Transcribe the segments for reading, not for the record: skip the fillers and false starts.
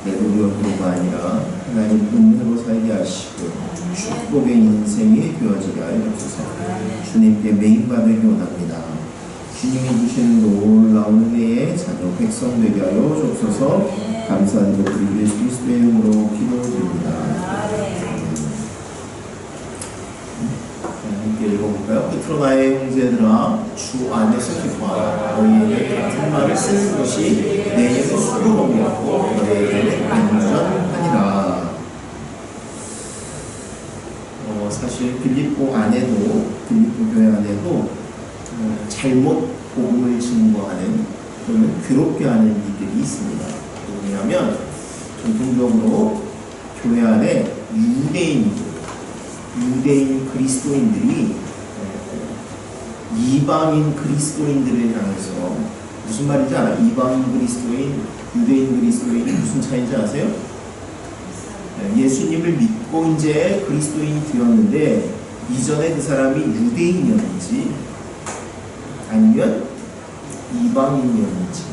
내로가 아니라 하나님 은혜로 살게 하시고 축복의 인생이 되어지게 하여 주옵소서. 주님께 메인받으기 원합니다. 주님이 주시는 놀라운 은혜의 자녀 백성 되게 하여 주옵소서. 감사드리고 우리 예수 그리스도의 이름으로 기도드립니다. 함께 읽어볼까요? 끝으로 나의 형제들아 주 안에서 기뻐하라. 너희에게 같은 말을 쓰는 것이 내게도 수고로움이었고 너희에게는 안전하니라. 사실 빌립보 교회 안에도 잘못 복음을 증거하는 또는 괴롭게 하는 일들이 있습니다. 왜냐하면 전통적으로 교회 안에 유대인 그리스도인들이 이방인 그리스도인들을 향해서 무슨 말인지 알아요? 이방인 그리스도인, 유대인 그리스도인이 무슨 차이인지 아세요? 예수님을 믿고 이제 그리스도인이 되었는데 이전에 그 사람이 유대인이었는지 아니면 이방인이었는지.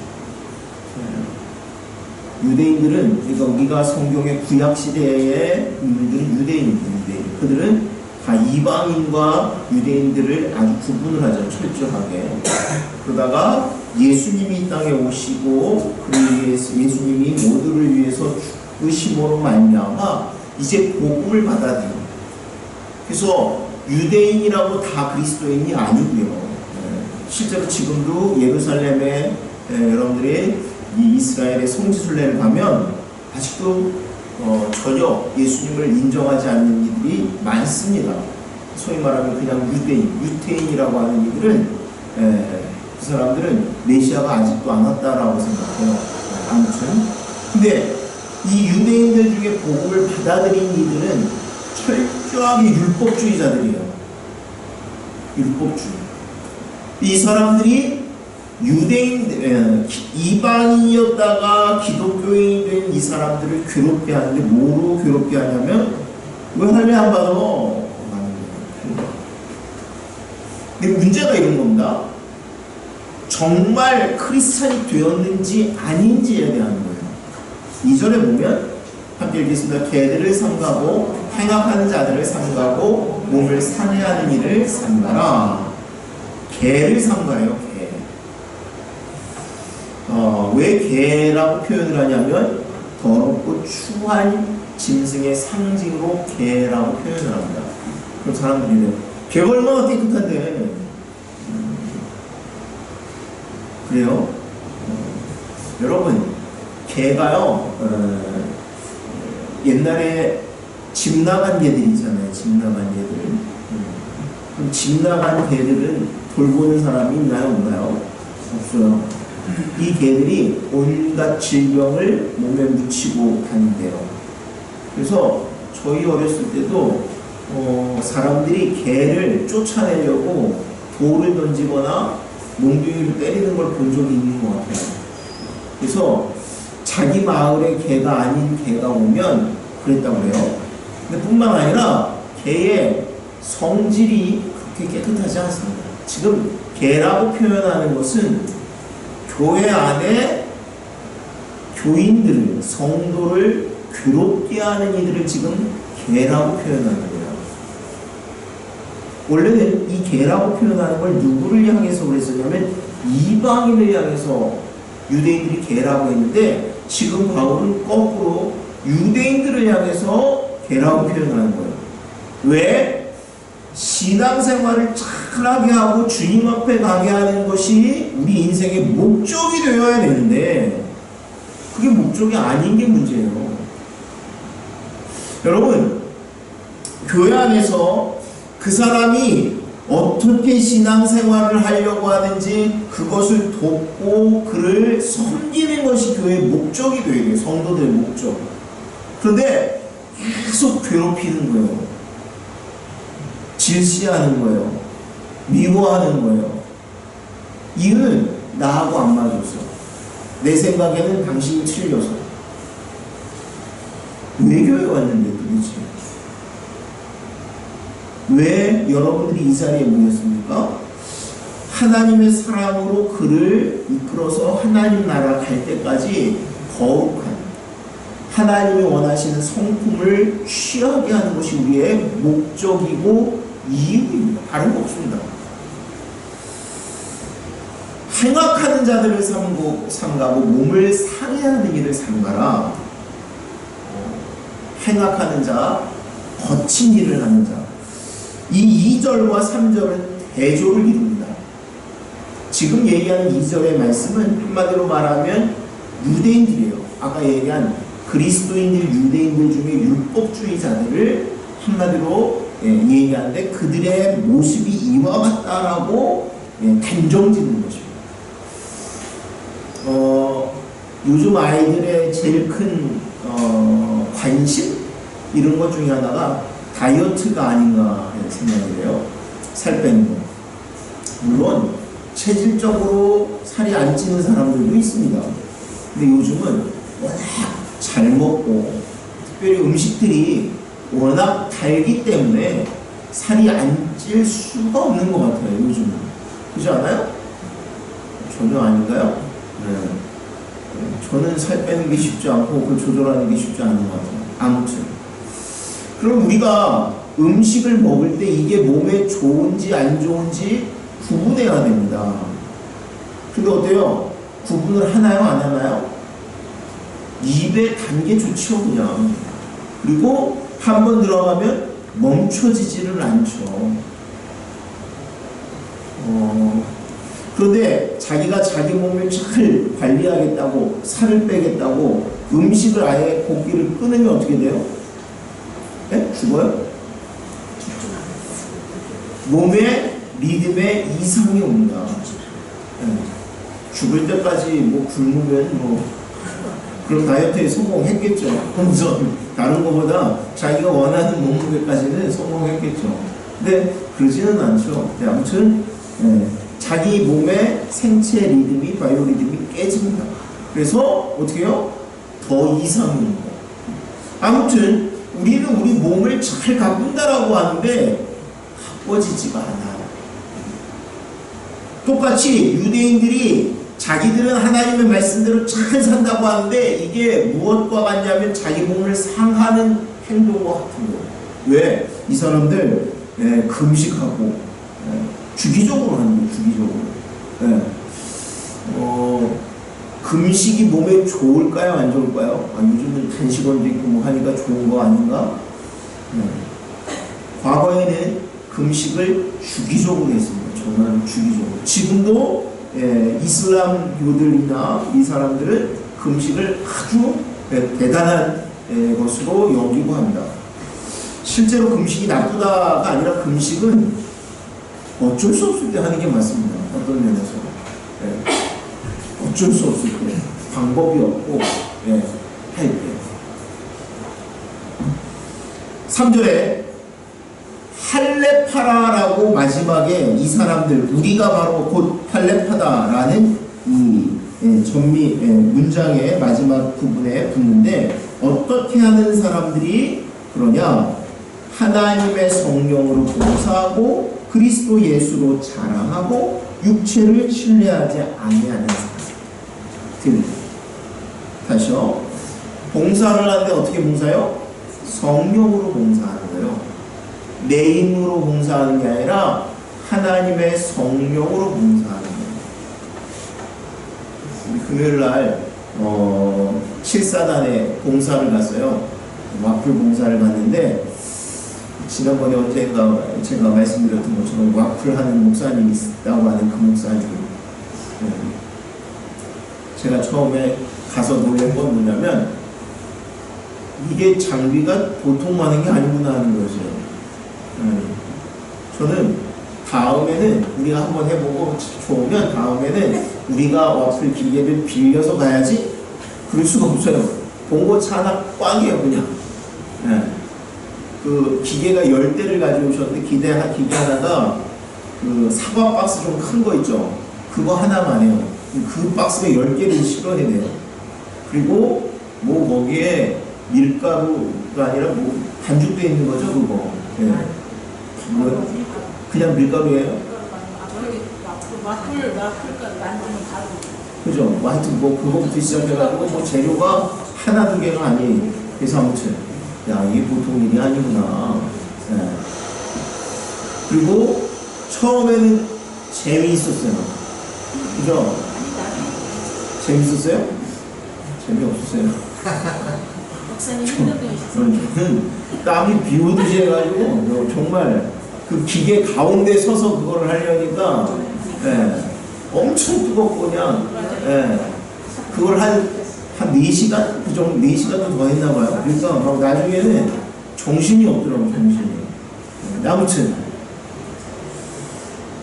유대인들은, 그러니까 우리가 성경의 구약시대의 인물들은 유대인입니다. 그들은 다 이방인과 유대인들을 아주 구분을 하죠. 철저하게. 그러다가 예수님이 이 땅에 오시고 예수님이 모두를 위해서 죽으심으로 말미암아 이제 복음을 받아들여요. 그래서 유대인이라고 다 그리스도인이 아니고요. 실제로 지금도 예루살렘에 여러분들이 이 이스라엘의 성지순례를 가면 아직도 전혀 예수님을 인정하지 않는 이들이 많습니다. 소위 말하면 그냥 유태인이라고 하는 이들은 그 사람들은 메시아가 아직도 안 왔다라고 생각해요. 아무튼 근데 이 유대인들 중에 복음을 받아들인 이들은 철저하게 율법주의자들이에요. 율법주의. 이 사람들이 이방인이었다가 기독교인이 된 이 사람들을 괴롭게 하는데 뭐로 괴롭게 하냐면 왜 할례 안 받아? 근데 문제가 이런 겁니다. 정말 크리스찬이 되었는지 아닌지에 대한 거예요. 이전에 보면 함께 읽겠습니다. 개들을 삼가고 행악하는 자들을 삼가고 몸을 산해하는 이를 삼가라. 개를 삼가요. 개. 왜 개라고 표현을 하냐면 더럽고 추한 짐승의 상징으로 개라고 표현을 합니다. 그럼 사람들이 개가 얼마나 깨끗한데 그래요? 여러분 개가요 옛날에 집 나간 개들 있잖아요. 집 나간 개들. 그럼 집 나간 개들은 돌보는 사람이 있나요? 없나요? 없어요. 이 개들이 온갖 질병을 몸에 묻히고 다닌대요. 그래서 저희 어렸을 때도 사람들이 개를 쫓아내려고 돌을 던지거나 몽둥이를 때리는 걸 본 적이 있는 것 같아요. 그래서 자기 마을에 개가 아닌 개가 오면 그랬다고 해요. 근데 뿐만 아니라 개의 성질이 그렇게 깨끗하지 않습니다. 지금 개라고 표현하는 것은 교회 안에 교인들을, 성도를 괴롭게 하는 이들을 지금 개라고 표현하는 거예요. 원래는 이 개라고 표현하는 걸 누구를 향해서 그랬었냐면 이방인을 향해서 유대인들이 개라고 했는데 지금 바울은 거꾸로 유대인들을 향해서 개라고 표현하는 거예요. 왜? 신앙생활을 잘하게 하고 주님 앞에 가게 하는 것이 우리 인생의 목적이 되어야 되는데 그게 목적이 아닌 게 문제예요. 여러분, 교회 안에서 그 사람이 어떻게 신앙생활을 하려고 하는지 그것을 돕고 그를 섬기는 것이 교회의 목적이 되어야 돼요. 성도들의 목적. 그런데 계속 괴롭히는 거예요. 질시하는 거예요. 미워하는 거예요. 이유는 나하고 안 맞아서. 내 생각에는 당신이 틀려서. 왜 교회 왔는데 도대체? 왜 여러분들이 이 자리에 모였습니까? 하나님의 사랑으로 그를 이끌어서 하나님 나라 갈 때까지 거룩한 하나님이 원하시는 성품을 취하게 하는 것이 우리의 목적이고 이유입니다. 다른 거 없습니다. 행악하는 자들을 삼가고 몸을 상해하는 일을 삼가라. 행악하는 자, 거친 일을 하는 자. 이 2절과 3절은 대조를 이룹니다. 지금 얘기하는 2절의 말씀은 한마디로 말하면 유대인들이에요. 아까 얘기한 그리스도인들, 유대인들 중에 율법주의자들을 한마디로 얘기하는데 그들의 모습이 이와 같다라고 단정짓는 것입니다. 요즘 아이들의 제일 큰 관심 이런 것 중에 하나가 다이어트가 아닌가 생각이 돼요. 살 빼는 거. 물론 체질적으로 살이 안 찌는 사람들도 있습니다. 근데 요즘은 워낙 잘 먹고 특별히 음식들이 워낙 달기 때문에 살이 안 찔 수가 없는 것 같아요. 요즘은. 그렇지 않아요? 전혀 아닌가요? 네. 저는 살 빼는 게 쉽지 않고 그걸 조절하는 게 쉽지 않은 것 같아요. 아무튼 그럼 우리가 음식을 먹을 때 이게 몸에 좋은지 안 좋은지 구분해야 됩니다. 근데 어때요? 구분을 하나요? 안 하나요? 입에 단 게 좋죠 그냥. 그리고 한번 들어가면 멈춰지지를 않죠. 그런데 자기가 자기 몸을 잘 관리하겠다고 살을 빼겠다고 음식을 아예 고기를 끊으면 어떻게 돼요? 네? 죽어요? 몸의 리듬에 이상이 옵니다. 네. 죽을 때까지 뭐 굶으면 뭐 그럼 다이어트에 성공했겠죠. 우선 다른 것보다 자기가 원하는 몸무게까지는 성공했겠죠. 근데 그러지는 않죠. 네, 아무튼 자기 몸의 생체 리듬이 바이오 리듬이 깨집니다. 그래서 어떻게 해요? 더 이상입니다. 아무튼 우리는 우리 몸을 잘 가꾼다라고 하는데 가꿔지지가 않아요. 똑같이 유대인들이 자기들은 하나님의 말씀대로 잘 산다고 하는데 이게 무엇과 같냐면 자기 몸을 상하는 행동과 같은 거예요. 왜? 이 사람들 금식하고 주기적으로 하는 거예요. 주기적으로. 금식이 몸에 좋을까요? 안 좋을까요? 요즘은 단식원도 있고 뭐 하니까 좋은 거 아닌가? 과거에는 금식을 주기적으로 했습니다. 정말 주기적으로. 지금도 이슬람교들이나 이 사람들은 금식을 아주 대단한 것으로 여기고 합니다. 실제로 금식이 나쁘다가 아니라 금식은 어쩔 수 없을 때 하는 게 맞습니다. 어떤 면에서. 어쩔 수 없을 때. 방법이 없고, 할 때. 3절에 할례파라라고 마지막에 이 사람들, 우리가 바로 곧 할례파다라는 이 전미 문장의 마지막 부분에 붙는데 어떻게 하는 사람들이 그러냐? 하나님의 성령으로 봉사하고 그리스도 예수로 자랑하고 육체를 신뢰하지 아니하는 사람들. 다시요. 봉사를 하는데 어떻게 봉사해요? 성령으로 봉사하는 거예요. 내 힘으로 봉사하는 게 아니라 하나님의 성령으로 봉사하는 거예요. 우리 금요일날 7사단에 봉사를 갔어요. 와플 봉사를 갔는데 지난번에 언젠가 제가 말씀드렸던 것처럼 와플 하는 목사님이 있다고 하는 그 목사님. 제가 처음에 가서 놀란 건 뭐냐면 이게 장비가 보통 많은 게 아니구나 하는 거죠. 저는 다음에는 우리가 한번 해보고 좋으면 다음에는 우리가 와플 기계를 빌려서 가야지. 그럴 수가 없어요. 봉고차 하나 꽝이에요 그냥. 그 기계가 10대를 가지고 오셨는데 기계 하나가 그 사과 박스 좀 큰 거 있죠. 그거 하나만 해요. 그 박스가 10개를 실어야 돼요. 그리고 뭐 거기에 밀가루가 아니라 뭐 반죽되어 있는 거죠 그거. 그냥 밀가루예요? 와플 만드는 가루. 그죠. 하여튼 뭐 그거부터 시작해가지고 뭐 재료가 하나 두 개가 아니에요. 그래서 아무튼 야, 이게 보통 일이 아니구나. 네. 그리고 처음에는 재미있었어요. 그죠? 재밌었어요? 재미없었어요. 목사님 힘들어하셨어요. 저는 땀이 비 오듯이 해가지고 정말 그 기계 가운데 서서 그거를 하려니까 예, 엄청 뜨겁고 그냥 예, 그걸 한 4시간? 그 정도 4시간도 더 했나봐요. 그러니까 막 나중에는 정신이 없더라고요. 정신이. 아무튼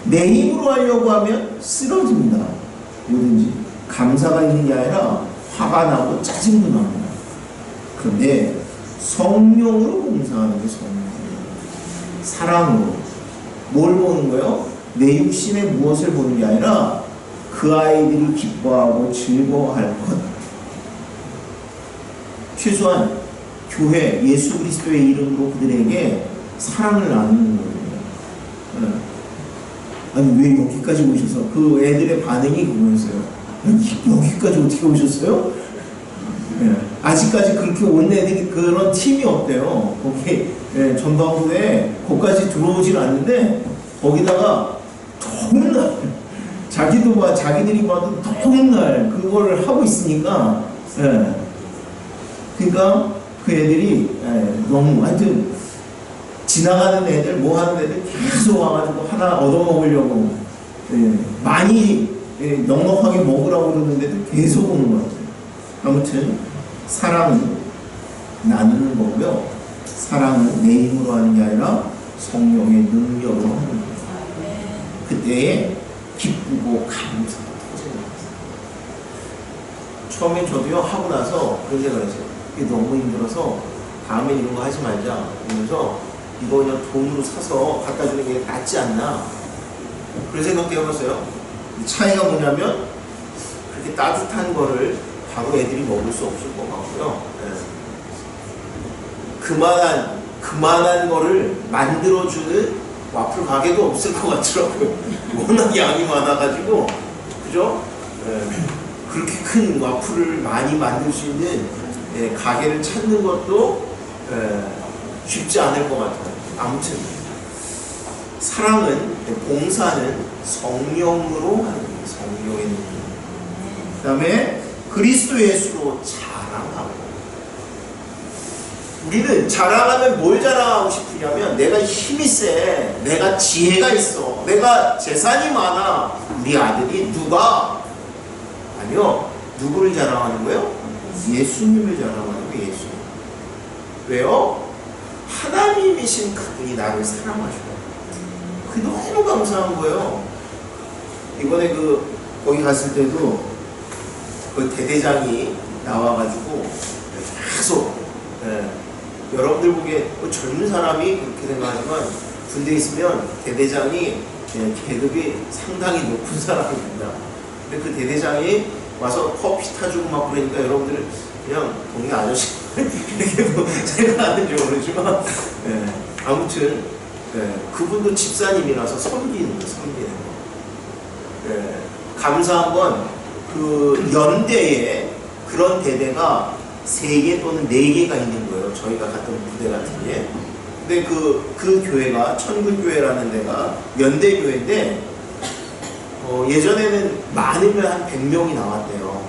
내 힘으로 하려고 하면 쓰러집니다. 뭐든지 감사가 있는 게 아니라 화가 나고 짜증도 납니다. 그런데 성령으로 봉사하는 게 성령. 사랑으로. 뭘 보는 거예요? 내 육신에 무엇을 보는 게 아니라 그 아이들이 기뻐하고 즐거워할 것. 최소한 교회, 예수 그리스도의 이름으로 그들에게 사랑을 나누는 거예요. 아니 왜 여기까지 오셔서 그 애들의 반응이 그거였어요. 여기까지 어떻게 오셨어요? 네. 아직까지 그렇게 온 애들이 그런 팀이 없대요. 거기 네, 전방부에 거기까지 들어오질 않는데 거기다가 더운 날 자기도 봐 자기들이 봐도 더운 날 그걸 하고 있으니까 네. 그러니까 그 애들이 너무 하여튼 지나가는 애들 뭐 하는 애들 계속 와가지고 하나 얻어먹으려고 많이 넉넉하게 먹으라고 그러는데도 계속 오는 것 같아요. 아무튼 사랑은 나누는 거고요. 사랑은 내 힘으로 하는 게 아니라 성령의 능력으로 하는 거예요. 그때에 기쁘고 감사가 터져요. 처음에 저도요 하고 나서 그런 생각을 했어요. 이게 너무 힘들어서 다음에 이런 거 하지 말자. 그러면서 이거 그냥 돈으로 사서 갖다 주는 게 낫지 않나. 그런 생각도 해봤어요. 차이가 뭐냐면 그렇게 따뜻한 거를 바로 애들이 먹을 수 없을 것 같고요. 네. 그만한 거를 만들어주는 와플 가게도 없을 것 같더라고요. 워낙 양이 많아가지고. 그죠? 네. 그렇게 큰 와플을 많이 만들 수 있는 가게를 찾는 것도 쉽지 않을 것 같아요. 아무튼 사랑은, 봉사는 성령으로 하는 거예요. 성령의 능력. 그 다음에 그리스도 예수로 자랑하고. 우리는 자랑하면 뭘 자랑하고 싶으냐면 내가 힘이 세, 내가 지혜가 있어, 내가 재산이 많아. 우리 아들이 누가? 아니요. 누구를 자랑하는 거예요? 예수님을 자랑하는 거예요. 예수님. 왜요? 하나님이신 그분이 나를 사랑하셔요. 그게 너무 감사한 거예요. 이번에 거기 갔을 때도 그 대대장이 나와가지고 계속 여러분들 보기에 젊은 사람이 그렇게 생각하지만 군대에 있으면 대대장이 계급이 상당히 높은 사람입니다. 근데 그 대대장이 와서 커피 타주고 막 그러니까 여러분들은 그냥 동네 아저씨 이렇게도 생각하는지 모르지만 아무튼 그분도 집사님이라서 섬기는 거. 감사한 건 그 연대에 그런 대대가 3개 또는 4개가 있는 거예요. 저희가 갔던 부대 같은 게. 근데 그 교회가 천군교회라는 데가 연대교회인데 예전에는 많으면 한 100명이 나왔대요.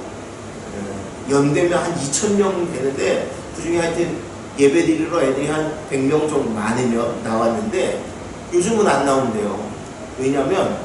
연대면 한 2000명 되는데 그중에 하여튼 예배드리러 애들이 한 100명 정도 많으면 나왔는데 요즘은 안 나온대요. 왜냐면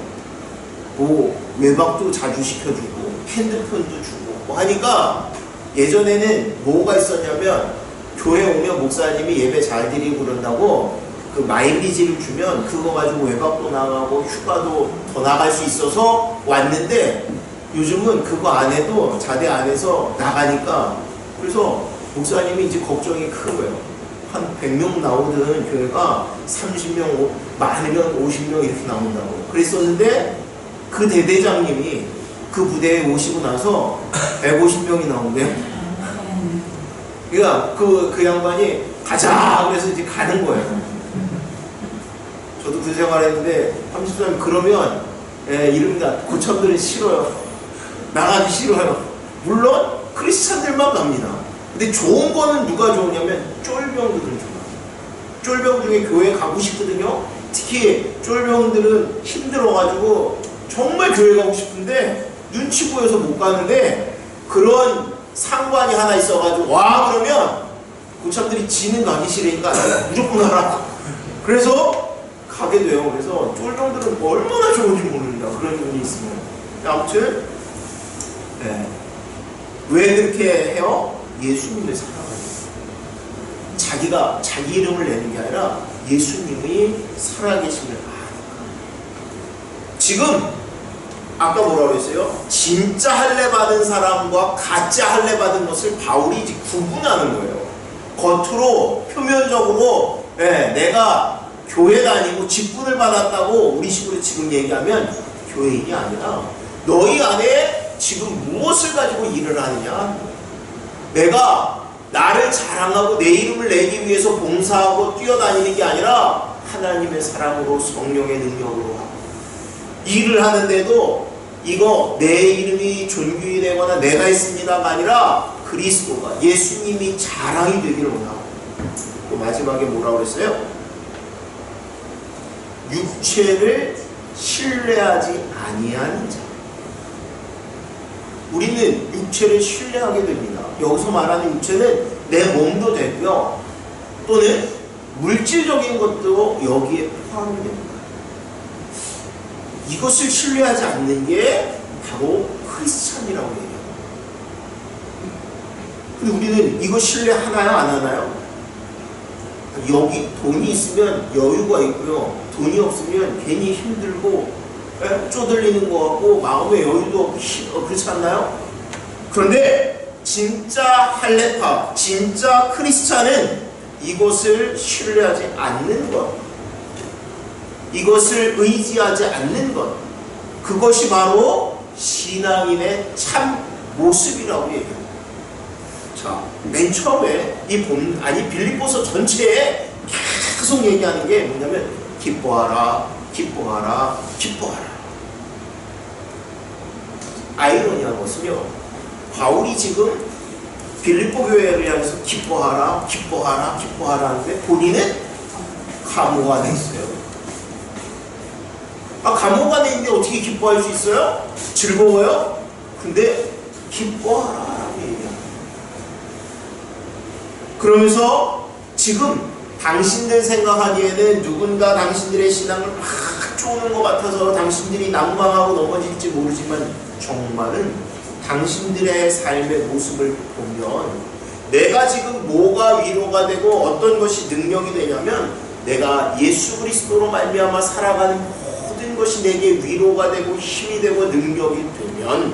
뭐 외박도 자주 시켜주고 핸드폰도 주고 뭐 하니까 예전에는 뭐가 있었냐면 교회 오면 목사님이 예배 잘 드리고 그런다고 그 마일리지를 주면 그거 가지고 외박도 나가고 휴가도 더 나갈 수 있어서 왔는데 요즘은 그거 안 해도 자대 안에서 나가니까 그래서 목사님이 이제 걱정이 큰 거예요. 한 100명 나오던 교회가 30명, 많으면 50명 이렇게 나온다고 그랬었는데 그 대대장님이 그 부대에 오시고 나서 150명이 나온대요. 그러니까 그 양반이 가자 그래서 이제 가는 거예요. 저도 군 생활했는데 30사람 그러면 이릅니다. 고참들은 싫어요. 나가기 싫어요. 물론 크리스찬들만 갑니다. 근데 좋은 거는 누가 좋으냐면 쫄병들은 좋아. 쫄병 중에 교회 가고 싶거든요. 특히 쫄병들은 힘들어가지고 정말 교회 가고 싶은데 눈치 보여서 못 가는데 그런 상관이 하나 있어가지고 와 그러면 고참들이 지는 가기 싫으니까 무조건 가라. 그래서 가게 돼요. 그래서 쫄병들은 얼마나 좋은지 모릅니다. 그런 분이 있으면. 아무튼 네. 왜 그렇게 해요? 예수님을 사랑하죠. 자기가 자기 이름을 내는 게 아니라 예수님이 살아계심을 아니까. 지금 아까 뭐라고 했어요? 진짜 할례 받은 사람과 가짜 할례 받은 것을 바울이 이제 구분하는 거예요. 겉으로 표면적으로 내가 교회 다니고 직분을 받았다고 우리 식으로 지금 얘기하면 교회인이 아니라 너희 안에 지금 무엇을 가지고 일을 하느냐? 내가 나를 자랑하고 내 이름을 내기 위해서 봉사하고 뛰어다니는 게 아니라 하나님의 사랑으로 성령의 능력으로 하고 일을 하는데도 이거 내 이름이 존귀히 되거나 내가 했습니다가 아니라 그리스도가 예수님이 자랑이 되기를 원하고 또 마지막에 뭐라고 했어요? 육체를 신뢰하지 아니하는 자. 우리는 육체를 신뢰하게 됩니다. 여기서 말하는 육체는 내 몸도 되고요. 또는 물질적인 것도 여기에 포함이 됩니다. 이것을 신뢰하지 않는 게 바로 크리스찬이라고 얘기합니다. 근데 우리는 이거 신뢰하나요? 안 하나요? 여기 돈이 있으면 여유가 있고요. 돈이 없으면 괜히 힘들고 쪼들리는 것 같고 마음의 여유도 없고 그렇지 않나요? 그런데 진짜 할례파, 진짜 크리스찬은 이것을 신뢰하지 않는 것, 이것을 의지하지 않는 것, 그것이 바로 신앙인의 참 모습이라고 얘기합니다. 자, 맨 처음에 빌립보서 전체에 계속 얘기하는 게 뭐냐면 기뻐하라, 기뻐하라, 기뻐하라. 아이러니한 것은요, 바울이 지금 빌립보 교회를 향해서 기뻐하라, 기뻐하라, 기뻐하라 하는데 본인은 감옥 안에 있어요. 감옥 안에 있는데 어떻게 기뻐할 수 있어요? 즐거워요? 근데 기뻐하라 라고 얘기합니다. 그러면서 지금 당신들 생각하기에는 누군가 당신들의 신앙을 막 쪼는 것 같아서 당신들이 난방하고 넘어질지 모르지만 정말은 당신들의 삶의 모습을 보면 내가 지금 뭐가 위로가 되고 어떤 것이 능력이 되냐면 내가 예수 그리스도로 말미암아 살아가는 모든 것이 내게 위로가 되고 힘이 되고 능력이 되면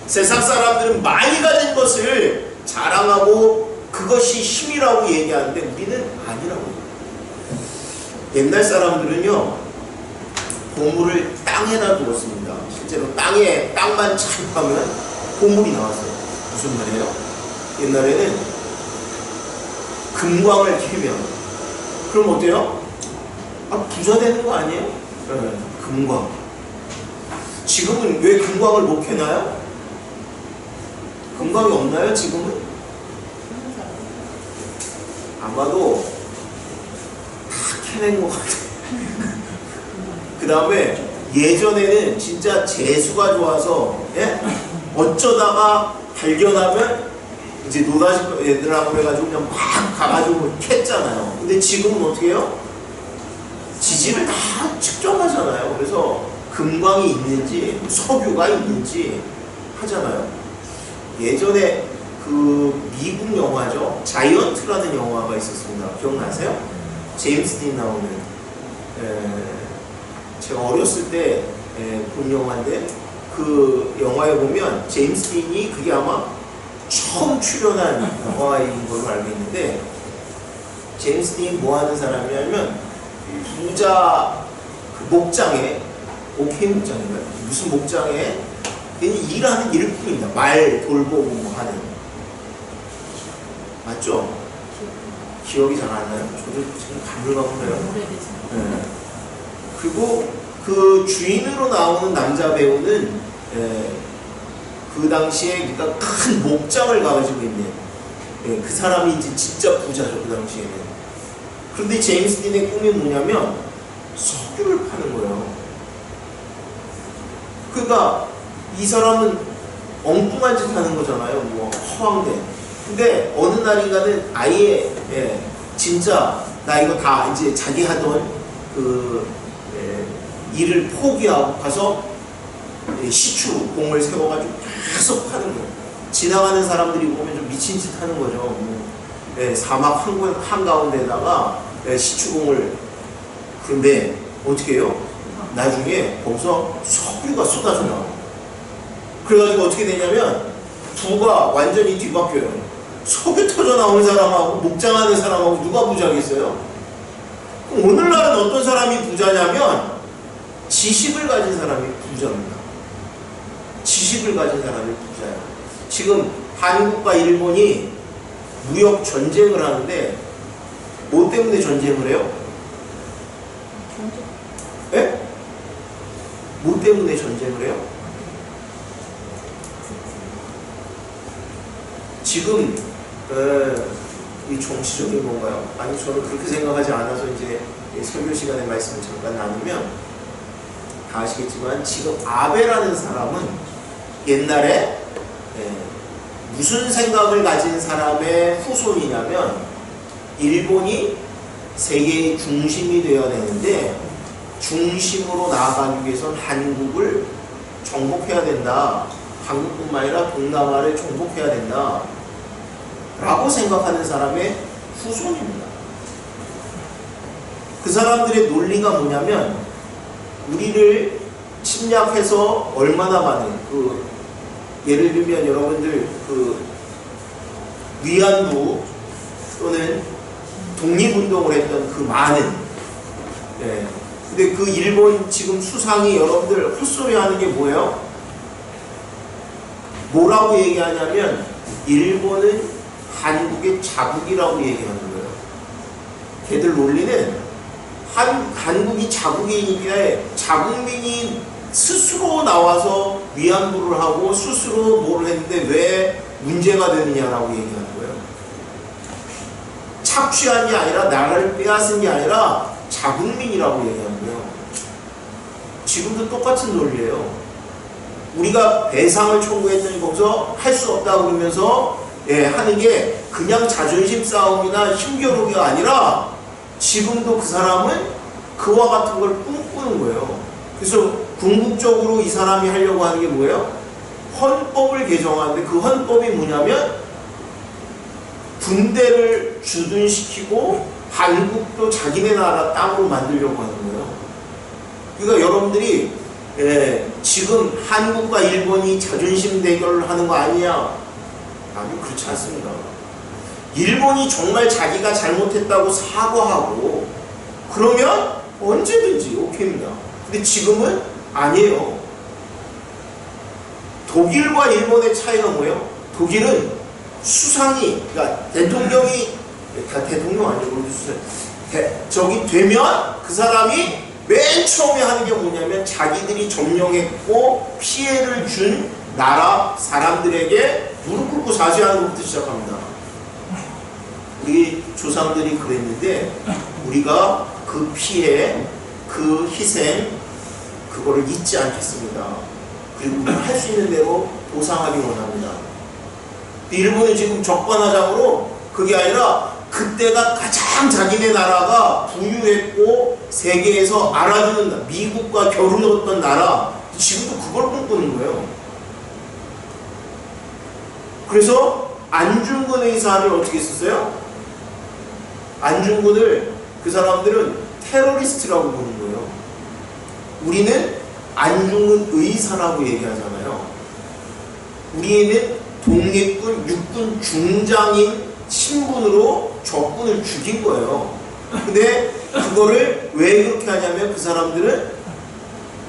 세상 사람들은 많이 가진 것을 자랑하고 그것이 힘이라고 얘기하는데 우리는 아니라고 해요. 옛날 사람들은요 보물을 땅에다 두었습니다. 실제로 땅만 착하면 보물이 나왔어요. 무슨 말이에요? 옛날에는 금광을 캐면 그럼 어때요? 부자 되는 거 아니에요? 네, 금광. 지금은 왜 금광을 못 캐나요? 금광이 없나요 지금은? 아마도 다 캐낸 것 같아요. 그 다음에 예전에는 진짜 재수가 좋아서 어쩌다가 발견하면 이제 노다지 애들하고 해가지고 그냥 막 가가지고 캤잖아요. 근데 지금은 어떻게 해요? 지질을 다 측정하잖아요. 그래서 금광이 있는지 석유가 있는지 하잖아요. 예전에 그 미국 영화죠. 자이언트라는 영화가 있었습니다. 기억나세요? 제임스 딘 나오는. 제가 어렸을 때 본 영화인데 그 영화에 보면 제임스 딘이 그게 아마 처음 출연한 영화인 걸로 알고 있는데 제임스 딘이 뭐 하는 사람이냐면 부자 그 목장에 오케이 목장인가요? 무슨 목장에 일하는 일꾼입니다. 말 돌보고 뭐 하는. 맞죠? 기억이 잘 안 나요? 저도 지금 가물가물해요. 네. 그리고 그 주인으로 나오는 남자 배우는 그 당시에 그러니까 큰 목장을 가지고 있는 예, 그 사람이 이제 진짜 부자죠, 그 당시에는. 그런데 제임스 딘의 꿈이 뭐냐면 석유를 파는 거예요. 그러니까 이 사람은 엉뚱한 짓 하는 거잖아요. 뭐 허황된. 근데 어느 날인가는 아예 예, 진짜 나 이거 다 이제 자기 하던 그 일을 포기하고 가서 시추공을 세워가지고 계속 하는 거예요. 지나가는 사람들이 보면 좀 미친 짓 하는 거죠. 뭐, 사막 한가운데다가 시추공을. 그런데 어떻게 해요? 나중에 거기서 석유가 쏟아져 나와요. 그래가지고 어떻게 되냐면 부가 완전히 뒤바뀌어요. 석유 터져 나오는 사람하고 목장하는 사람하고 누가 부자겠어요? 그럼 오늘날은 어떤 사람이 부자냐면 지식을 가진 사람이 부자입니다. 지식을 가진 사람이 부자예요. 지금 한국과 일본이 무역 전쟁을 하는데 뭐 때문에 전쟁을 해요? 예? 뭐 때문에 전쟁을 해요? 지금 이 정치적인 건가요? 아니 저는 그렇게 생각하지 않아서 이제 설교 시간에 말씀을 잠깐 나누면 다 아시겠지만 지금 아베라는 사람은 옛날에 무슨 생각을 가진 사람의 후손이냐면 일본이 세계의 중심이 되어야 되는데 중심으로 나아가기 위해서는 한국을 정복해야 된다. 한국뿐만 아니라 동남아를 정복해야 된다. 라고 생각하는 사람의 후손입니다. 그 사람들의 논리가 뭐냐면 우리를 침략해서 얼마나 많은 예를 들면 여러분들 위안부 또는 독립운동을 했던 그 많은 근데 그 일본 지금 수상이 여러분들 헛소리 하는 게 뭐예요? 뭐라고 얘기하냐면 일본은 한국의 자국이라고 얘기하는 거예요. 걔들 논리는 한국이 자국이니까 자국민이 스스로 나와서 위안부를 하고 스스로 뭘 했는데 왜 문제가 되느냐라고 얘기하는 거예요. 착취한 게 아니라 나라를 빼앗은 게 아니라 자국민이라고 얘기하는 거예요. 지금도 똑같은 논리예요. 우리가 배상을 청구했더니 거기서 할 수 없다고 그러면서 하는 게 그냥 자존심 싸움이나 힘겨루기가 아니라 지금도 그 사람은 그와 같은 걸 꿈꾸는 거예요. 그래서 궁극적으로 이 사람이 하려고 하는 게 뭐예요? 헌법을 개정하는데 그 헌법이 뭐냐면 군대를 주둔시키고 한국도 자기네 나라 땅으로 만들려고 하는 거예요. 그러니까 여러분들이 지금 한국과 일본이 자존심 대결을 하는 거 아니냐? 아니 그렇지 않습니다. 일본이 정말 자기가 잘못했다고 사과하고 그러면 언제든지 오케이입니다. 근데 지금은 아니에요. 독일과 일본의 차이가 뭐예요? 독일은 수상이 그러니까 대통령이 대통령 아니고 저기 되면 그 사람이 맨 처음에 하는 게 뭐냐면 자기들이 점령했고 피해를 준 나라 사람들에게 무릎 꿇고 사죄하는 것부터 시작합니다. 우리 조상들이 그랬는데 우리가 그 피해, 그 희생 그거를 잊지 않겠습니다. 그리고 우리가 할 수 있는 대로 보상하기 원합니다. 일본은 지금 적반하장으로 그게 아니라 그때가 가장 자기네 나라가 부유했고 세계에서 알아주는 미국과 겨루었던 나라 지금도 그걸 꿈꾸는 거예요. 그래서 안중근 의사를 어떻게 썼어요? 안중근을 그 사람들은 테러리스트라고 보는 거예요. 우리는 안중근 의사라고 얘기하잖아요. 우리는 독립군 육군 중장인 신분으로 적군을 죽인 거예요. 근데 그거를 왜 그렇게 하냐면 그 사람들은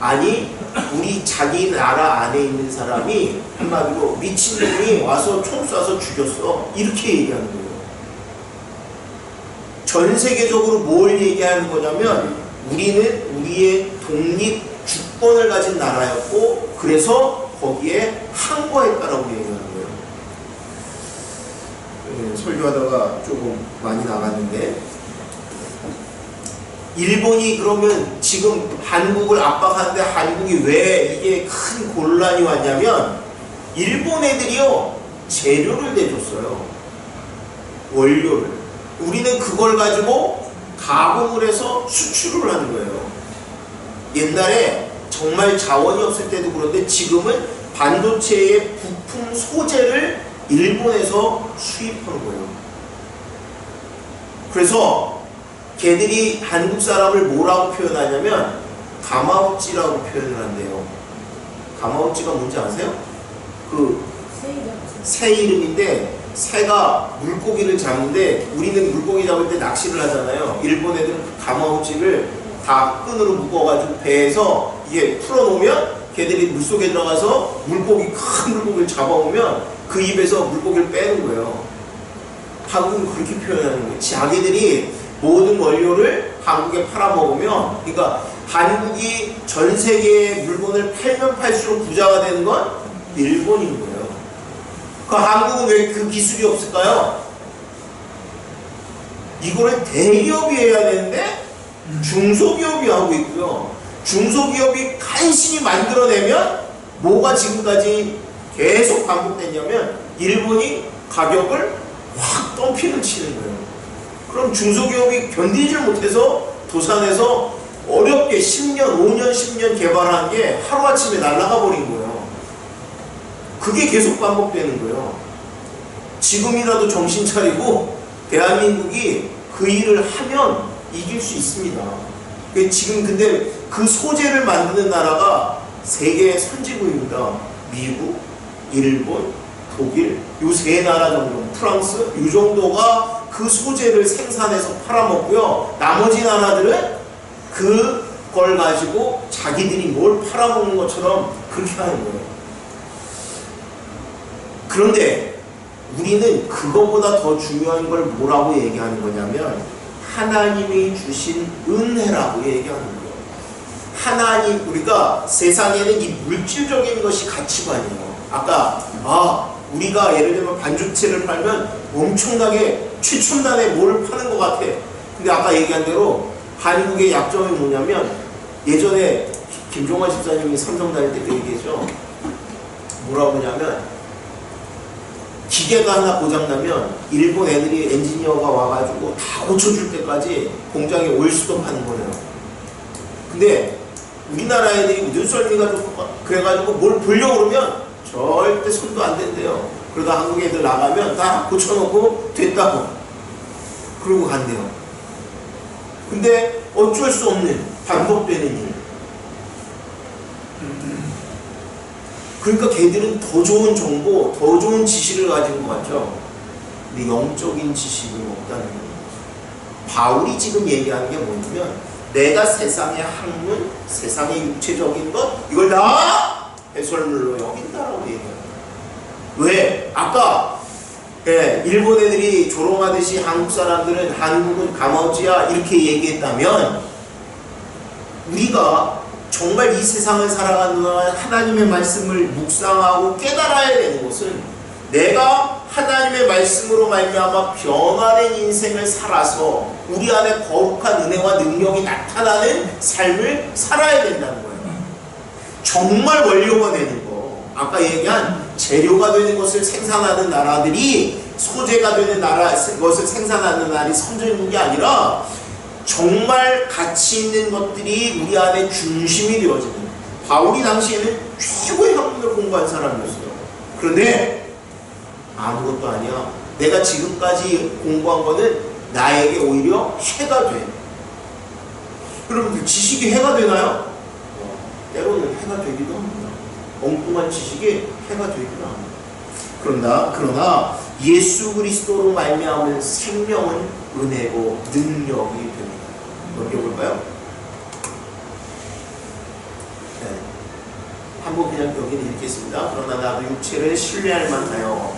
아니 우리 자기 나라 안에 있는 사람이 한마디로 미친놈이 와서 총 쏴서 죽였어 이렇게 얘기하는 거예요. 전 세계적으로 뭘 얘기하는 거냐면 우리는 우리의 독립 주권을 가진 나라였고 그래서 거기에 항거했다라고 얘기하는 거예요. 설교하다가 조금 많이 나갔는데, 일본이 그러면 지금 한국을 압박하는데 한국이 왜 이게 큰 곤란이 왔냐면, 일본 애들이요 재료를 내줬어요. 원료를. 우리는 그걸 가지고 가공을 해서 수출을 하는 거예요. 옛날에 정말 자원이 없을 때도 그런데 지금은 반도체의 부품 소재를 일본에서 수입하는 거예요. 그래서 걔들이 한국 사람을 뭐라고 표현하냐면 가마우찌라고 표현을 한대요. 가마우찌가 뭔지 아세요? 그 새 이름인데, 새가 물고기를 잡는데 우리는 물고기 잡을 때 낚시를 하잖아요. 일본 애들은 가마우찌를 다 끈으로 묶어가지고 배에서 이게 풀어놓으면 걔들이 물속에 들어가서 물고기, 큰 물고기를 잡아오면 그 입에서 물고기를 빼는 거예요. 한국은 그렇게 표현하는 거예요. 자기들이 모든 원료를 한국에 팔아먹으면, 그러니까 한국이 전 세계에 물건을 팔면 팔수록 부자가 되는 건 일본인 거예요. 그 한국은 왜 그 기술이 없을까요? 이거를 대기업이 해야 되는데 중소기업이 하고 있고요. 중소기업이 간신히 만들어내면 뭐가 지금까지 계속 반복됐냐면 일본이 가격을 확 덤핑을 치는 거예요. 그럼 중소기업이 견디질 못해서 도산에서 어렵게 10년, 5년, 10년 개발한 게 하루아침에 날아가 버린 거예요. 그게 계속 반복되는 거예요. 지금이라도 정신 차리고 대한민국이 그 일을 하면 이길 수 있습니다. 지금 근데 그 소재를 만드는 나라가 세계 선진국입니다. 미국, 일본, 독일, 요 세 나라 정도, 프랑스, 요 정도가 그 소재를 생산해서 팔아먹고요. 나머지 나라들은 그걸 가지고 자기들이 뭘 팔아먹는 것처럼 그렇게 하는 거예요. 그런데 우리는 그거보다 더 중요한 걸 뭐라고 얘기하는 거냐면 하나님이 주신 은혜라고 얘기하는 거예요. 하나님, 우리가 세상에는 이 물질적인 것이 가치관이에요. 아까 우리가 예를 들면 반죽체를 팔면 엄청나게 최첨단의 뭐를 파는 것 같아. 근데 아까 얘기한 대로 한국의 약점이 뭐냐면, 예전에 김종환 집사님이 삼성 다닐 때 그 얘기했죠. 뭐라고 하냐면 기계가 하나 고장나면 일본 애들이 엔지니어가 와가지고 다 고쳐줄 때까지 공장에 올스톱하는 거예요. 근데 우리나라 애들이 눈썰미가 좋고 그래가지고 뭘 보려고 그러면 절대 손도 안 댄대요. 그러다 한국 애들 나가면 다 고쳐놓고 됐다고 그러고 간대요. 근데 어쩔 수 없는 반복되는 일. 그러니까 걔들은 더 좋은 정보, 더 좋은 지식을 가진 것 같죠. 근데 영적인 지식은 없다는 거예요. 바울이 지금 얘기하는 게 뭐냐면 내가 세상의 학문, 세상의 육체적인 것 이걸 다 배설물로 여긴다라고 얘기해요. 왜? 아까 일본 애들이 조롱하듯이 한국 사람들은 한국은 가마우찌야 이렇게 얘기했다면, 우리가 정말 이 세상을 살아가는 동안 하나님의 말씀을 묵상하고 깨달아야 되는 것은 내가 하나님의 말씀으로 말미암아 변화된 인생을 살아서 우리 안에 거룩한 은혜와 능력이 나타나는 삶을 살아야 된다는 거예요. 정말 원료가 되는 거, 아까 얘기한 재료가 되는 것을 생산하는 나라들이, 소재가 되는 것을 생산하는 나라들이 선진국이 아니라 정말 가치 있는 것들이 우리 안에 중심이 되어지는, 바울이 당시에는 최고의 학문을 공부한 사람이었어요. 그런데 아무것도 아니야. 내가 지금까지 공부한 거는 나에게 오히려 해가 돼. 여러분, 지식이 해가 되나요? 때로는 해가 되기도 합니다. 엉뚱한 지식이 해가 되기도 합니다. 그러나 예수 그리스도로 말미암은 생명은 은혜고 능력이 됩니다. 넘겨볼까요? 네. 한번 그냥 여기는 읽겠습니다. 그러나 나도 육체를 신뢰할 만하여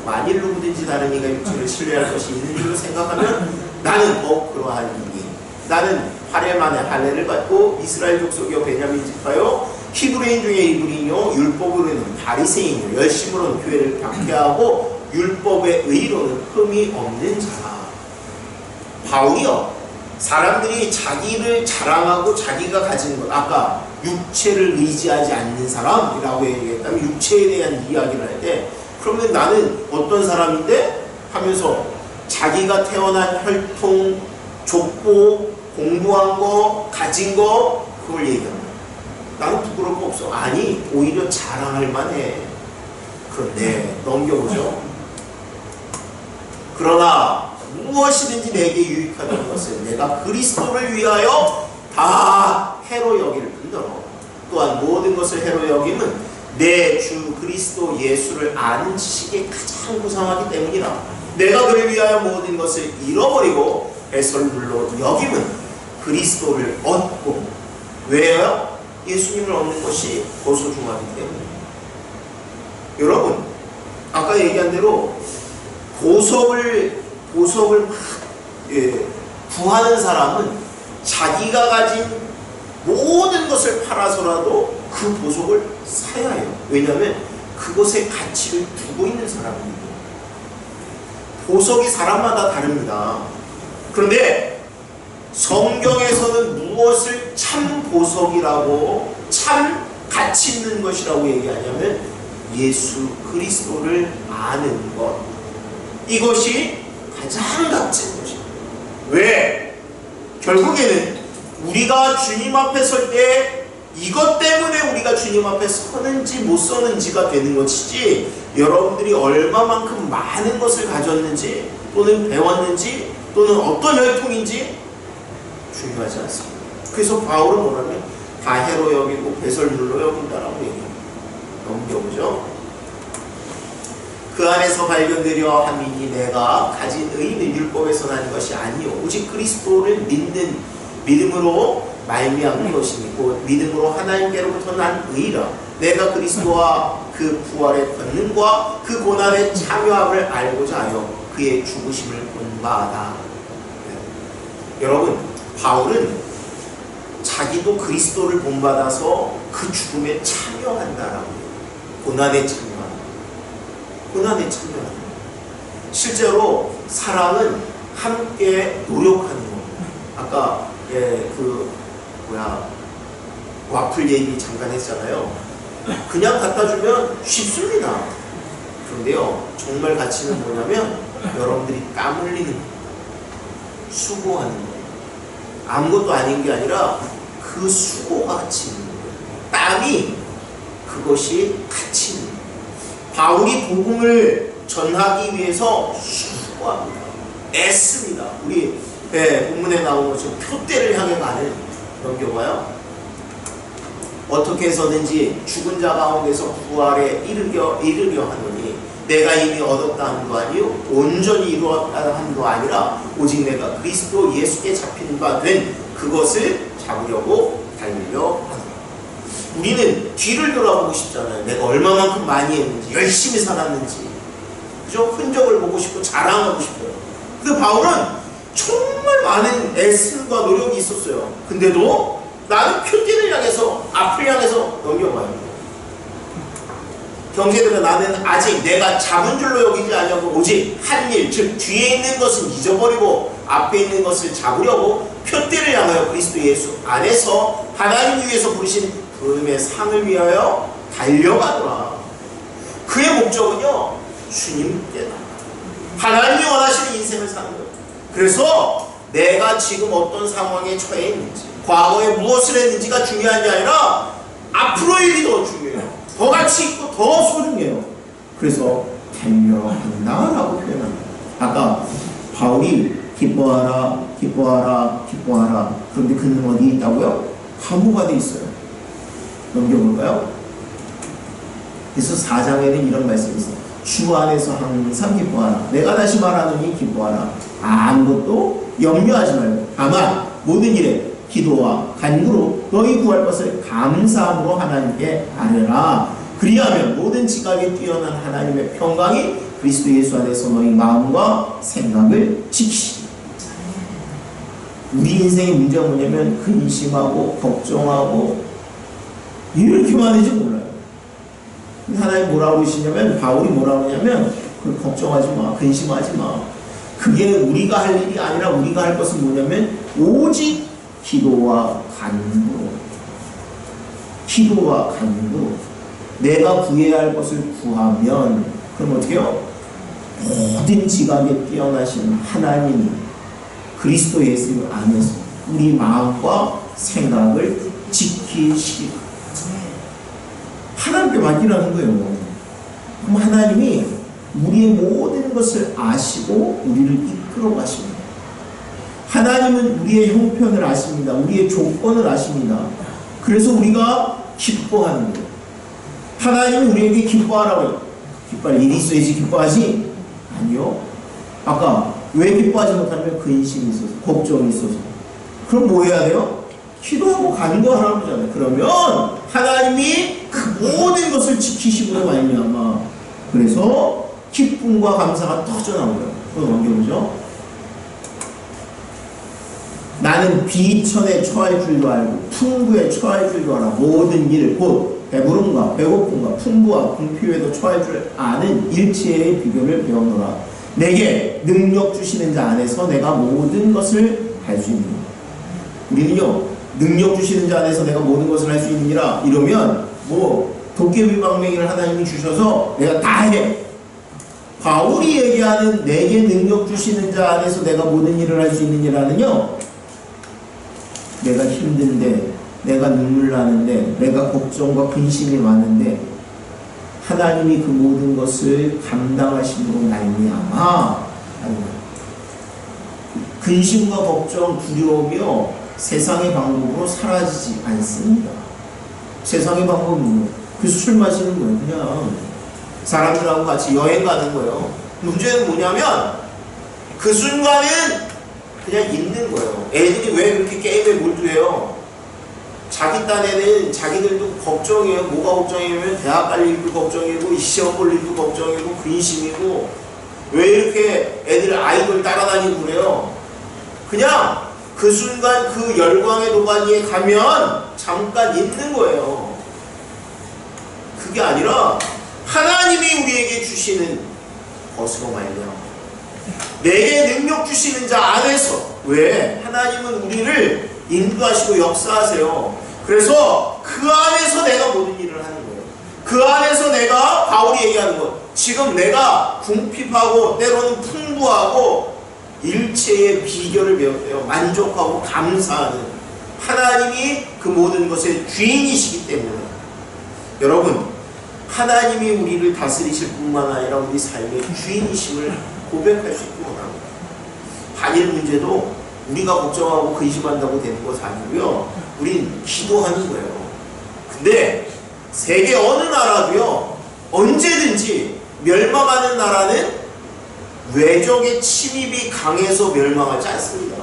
만일 누구든지 다른 이가 육체를 신뢰할 것이 있는 줄로 생각하면 나는 더욱 그러하리니, 나는 할례만의 할례를 받고 이스라엘 족속이요 베냐민 지파요 히브리인 중에 히브리인이요 율법으로는 바리새인이요 열심으로는 교회를 박해하고 율법의 의로는 흠이 없는 자라. 바울이요, 사람들이 자기를 자랑하고 자기가 가진 것, 아까 육체를 의지하지 않는 사람이라고 얘기했다면 육체에 대한 이야기를 할 때, 그러면 나는 어떤 사람인데? 하면서 자기가 태어난 혈통, 족보, 공부한 거, 가진 거, 그걸 얘기합니다. 나는 부끄러울 거 없어. 아니, 오히려 자랑할 만해. 그런데 넘겨보죠. 그러나 무엇이든지 내게 유익하다는 것은 내가 그리스도를 위하여 다 해로 여기를 뿐더러 또한 모든 것을 해로 여김은 내 주 그리스도 예수를 아는 지식에 가장 고상하기 때문이라. 내가 그를 위하여 모든 것을 잃어버리고 배설물로 여김은 그리스도를 얻고. 왜요? 예수님을 얻는 것이 더 소중하기 때문에. 여러분, 아까 얘기한 대로 보석을 막 구하는 사람은 자기가 가진 모든 것을 팔아서라도 그 보석을 사야 해요. 왜냐하면 그것에 가치를 두고 있는 사람입니다. 보석이 사람마다 다릅니다. 그런데 성경에서는 무엇을 참 보석이라고, 참 가치 있는 것이라고 얘기하냐면 예수 그리스도를 아는 것, 이것이 가장 값진 것입니다. 왜? 결국에는 우리가 주님 앞에 설 때 이것 때문에 우리가 주님 앞에 서는지 못 서는지가 되는 것이지, 여러분들이 얼마만큼 많은 것을 가졌는지 또는 배웠는지 또는 어떤 혈통인지 중요하지 않습니다. 그래서 바울은 뭐라면 다 해로 여기고 배설물로 여긴다라고 얘기합니다. 넘겨보죠. 그 안에서 발견되려 함이니 내가 가진 의는 율법에서 난 것이 아니요 오직 그리스도를 믿는 믿음으로 말미암은 것이고 믿음으로 하나님께로부터 난 의라. 내가 그리스도와 그 부활의 권능과 그 고난의 참여함을 알고자 하여 그의 죽으심을 본바다. 여러분, 바울은 자기도 그리스도를 본받아서 그 죽음에 참여한다라고. 고난에 참여한다. 고난에 참여한다. 실제로 사랑은 함께 노력하는 겁니다. 아까 와플 얘기 잠깐 했잖아요. 그냥 갖다 주면 쉽습니다. 그런데요, 정말 가치는 뭐냐면 여러분들이 땀 흘리는 거예요. 수고하는 거예요. 아무것도 아닌 게 아니라 그 수고가 가치 있는 거예요. 땀이, 그것이 가치 있는 거예요. 바울이 복음을 전하기 위해서 수고합니다. 애씁니다. 우리 본문에 나온 것처럼 표대를 향해 가는. 넘겨봐요. 어떻게 해서든지 죽은 자 가운데서 부활에 이르려 하노니 내가 이미 얻었다 함도 아니요 온전히 이루었다 함도 아니라 오직 내가 그리스도 예수께 잡힌 바 된 그것을 잡으려고 달리려 하노라. 우리는 뒤를 돌아보고 싶잖아요. 내가 얼마만큼 많이 했는지, 열심히 살았는지, 그죠? 흔적을 보고 싶고 자랑하고 싶어요. 근데 바울은 정말 많은 애씀과 노력이 있었어요. 근데도 나는 표대를 향해서, 앞을 향해서 넘겨봐요. 경계되면 나는 아직 내가 잡은 줄로 여기지 않냐고 오직 한 일, 즉 뒤에 있는 것은 잊어버리고 앞에 있는 것을 잡으려고 표대를 향하여 그리스도 예수 안에서 하나님 위에서 부르신 부름의 상을 위하여 달려가노라. 그의 목적은요, 주님께다. 하나님이 원하시는 인생을 사는 거예요. 그래서 내가 지금 어떤 상황에 처해 있는지, 과거에 무엇을 했는지가 중요한 게 아니라 앞으로의 일이 더 중요해요. 더 가치 있고 더 소중해요. 그래서 달려간다라고 표현합니다. 아까 바울이 기뻐하라, 기뻐하라, 기뻐하라. 그런데 그는 어디 있다고요? 감옥 안에 있어요. 넘겨볼까요? 그래서 4장에는 이런 말씀이 있어요. 주 안에서 항상 기뻐하라. 내가 다시 말하노니 기뻐하라. 아무것도 염려하지 말고 다만 모든 일에 기도와 간구로 너희 구할 것을 감사함으로 하나님께 아뢰라. 그리하면 모든 지각에 뛰어난 하나님의 평강이 그리스도 예수 안에서 너희 마음과 생각을 지키시리. 우리 인생의 문제가 뭐냐면 근심하고 걱정하고 이렇게 많은지 몰라요. 하나님 뭐라고 그러시냐면, 바울이 뭐라고 하냐면 걱정하지 마. 근심하지 마. 그게 우리가 할 일이 아니라 우리가 할 것은 뭐냐면 오직 기도와 간구로. 기도와 간구. 내가 구해야 할 것을 구하면 그럼 어떻게 해요? 모든 지각에 뛰어나신 하나님이 그리스도 예수 안에서 우리 마음과 생각을 지키시기 하나님께 맡기라는 거예요. 그럼 하나님이 우리의 모든 것을 아시고 우리를 이끌어 가십니다. 하나님은 우리의 형편을 아십니다. 우리의 조건을 아십니다. 그래서 우리가 기뻐하는 거예요. 하나님은 우리에게 기뻐하라고 해요. 기뻐할 일이 있어야지 기뻐하지? 아니요. 아까 왜 기뻐하지 못하면 근심이 있어서, 걱정이 있어서. 그럼 뭐 해야 돼요? 기도하고 간구하라고 하잖아요. 그러면 하나님이 그 모든 것을 지키시고 말미암아 그래서 기쁨과 감사가 터져나오고요. 그건 넘겨보죠. 나는 비천에 처할 줄도 알고 풍부에 처할 줄도 알아. 모든 일 곧 배부름과 배고픔과 풍부와 궁핍에도 처할 줄 아는 일체의 비결을 배웠노라. 내게 능력 주시는 자 안에서 내가 모든 것을 할 수 있느니라. 우리는요, 능력 주시는 자 안에서 내가 모든 것을 할 수 있느니라 이러면 뭐 도깨비 방맹이를 하나님이 주셔서 내가 다 해. 바울이 얘기하는 내게 능력 주시는 자 안에서 내가 모든 일을 할 수 있느니라는요, 내가 힘든데, 내가 눈물 나는데, 내가 걱정과 근심이 많은데 하나님이 그 모든 것을 감당하심으로 말미암아 근심과 걱정, 두려움이요 세상의 방법으로 사라지지 않습니다. 세상의 방법은 그래서 술 마시는 거예요. 그냥 사람들하고 같이 여행 가는 거예요. 문제는 뭐냐면 그 순간은 그냥 있는 거예요. 애들이 왜 그렇게 게임에 몰두해요? 자기 딴에는 자기들도 걱정이에요. 뭐가 걱정이냐면 대학 갈 일도 걱정이고 시험 볼 일도 걱정이고 근심이고 왜 이렇게 애들 아이돌 따라다니고 그래요? 그냥 그 순간 그 열광의 도가니에 가면 잠깐 있는 거예요. 그게 아니라 하나님이 우리에게 주시는 것으로 말이야. 내게 능력 주시는 자 안에서 왜? 하나님은 우리를 인도하시고 역사하세요. 그래서 그 안에서 내가 모든 일을 하는 거예요. 그 안에서 내가 바울이 얘기하는 것. 지금 내가 궁핍하고 때로는 풍부하고 일체의 비결을 배웠대요. 만족하고 감사하는 하나님이 그 모든 것의 주인이시기 때문에 여러분 하나님이 우리를 다스리실 뿐만 아니라 우리 삶의 주인이심을 고백할 수 있기 원합니다. 한일 문제도 우리가 걱정하고 근심한다고 되는 것이 아니고요. 우린 기도하는 거예요. 근데 세계 어느 나라도요. 언제든지 멸망하는 나라는 외적의 침입이 강해서 멸망하지 않습니다.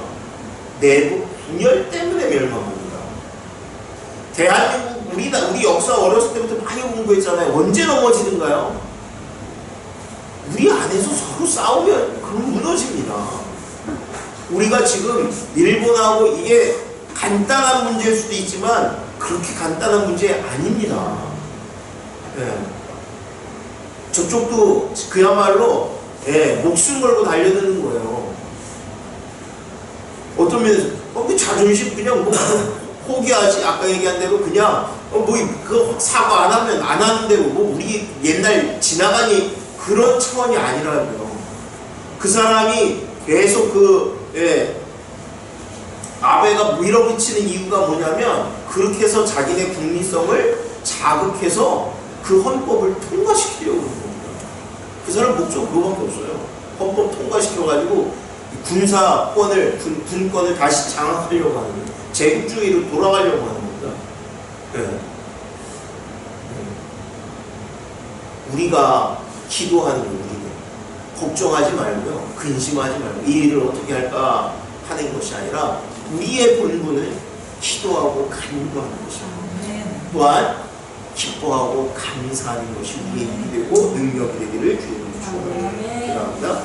내부 분열 때문에 멸망합니다. 대한민국 우리 역사 어렸을 때부터 많이 공부했잖아요. 언제 넘어지는가요? 우리 안에서 서로 싸우면 그럼 무너집니다. 우리가 지금 일본하고 이게 간단한 문제일 수도 있지만 그렇게 간단한 문제 아닙니다. 네. 저쪽도 그야말로 목숨 걸고 달려드는 거예요. 어떤 면에서 그 자존심 그냥 뭐 포기하지. 아까 얘기한 대로 그냥 그 사과 안 하면 안 하는 대로 뭐 우리 옛날 지나가니 그런 차원이 아니라고요. 그 사람이 계속 아베가 밀어붙이는 이유가 뭐냐면 그렇게 해서 자기네 국민성을 자극해서 그 헌법을 통과시키려고 그러는 겁니다. 그 사람 목적 그거밖에 없어요. 헌법 통과시켜가지고 군사권을 군권을 다시 장악하려고 하는 거예요. 제국주의로 돌아가려고 하는 겁니다. 네. 우리가 기도하는 거예요. 걱정하지 말고요. 근심하지 말고 이 일을 어떻게 할까 하는 것이 아니라 우리의 본분은 기도하고 간구하는 것입니다. 또한 기뻐하고 감사하는 것이 우리의 일이 되고 능력이 되기를 주님으로 축원합니다.